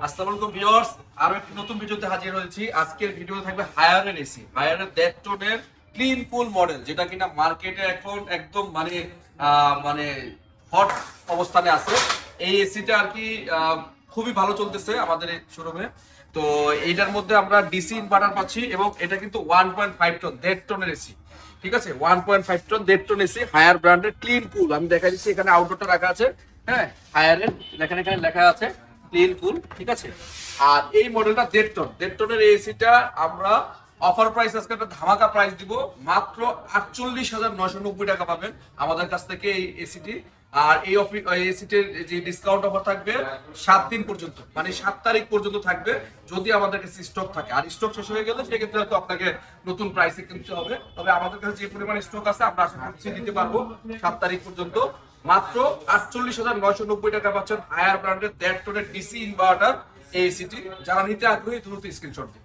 আসসালামু আলাইকুম ভিউয়ার্স, আরো একটি নতুন ভিডিওতে হাজির হয়েছি। আজকের ভিডিও থাকবে হায়ারের এসি, হায়ারের ডেটটনের ক্লিন কুল মডেল, যেটা কিনা মার্কেটে এখন একদম মানে হট অবস্থানে আছে। এই এসিটা আর কি খুবই ভালো চলতেছে আমাদের এই শোরুমে। তো এইটার মধ্যে আমরা ডিসি ইনভার্টার পাচ্ছি এবং এটা কিন্তু 1.5 টন 1.5 টনের এসি। ঠিক আছে, 1.5 টন 1.5 টন এসি, হায়ার ব্র্যান্ডের ক্লিন কুল। আমি দেখা দিচ্ছি এখানে আউটডোরটা রাখা আছে। হ্যাঁ, হায়ারের দেখেন এখানে লেখা আছে ক্লিন কুল। ঠিক আছে, আর এই মডেলটা 1.5 টনের এই এসিটা আমরা অফার প্রাইস আজকে একটা ধামাকা প্রাইস দিব, মাত্র 48,990 টাকা পাবেন আমাদের কাছ থেকে এই এসিটি। আর এই এসিটির যে ডিসকাউন্ট অফার থাকবে 7 দিন পর্যন্ত, মানে 7 তারিখ পর্যন্ত থাকবে, যদি আমাদের কাছে স্টক থাকে। আর স্টক শেষ হয়ে গেলে সেক্ষেত্রে হয়তো আপনাকে নতুন প্রাইসে কিনতে হবে। তবে আমাদের কাছে যে পরিমাণ স্টক আছে আমরা আশা করছি দিতে পারবো 7 তারিখ পর্যন্ত। মাত্র 48,990 টাকা পাচ্ছেন হায়ার ব্র্যান্ডের 1.5 টনের ডিসি ইনভার্টার এই এসিটি। যারা নিতে আগ্রহী দ্রুত স্ক্রিনশট দিন।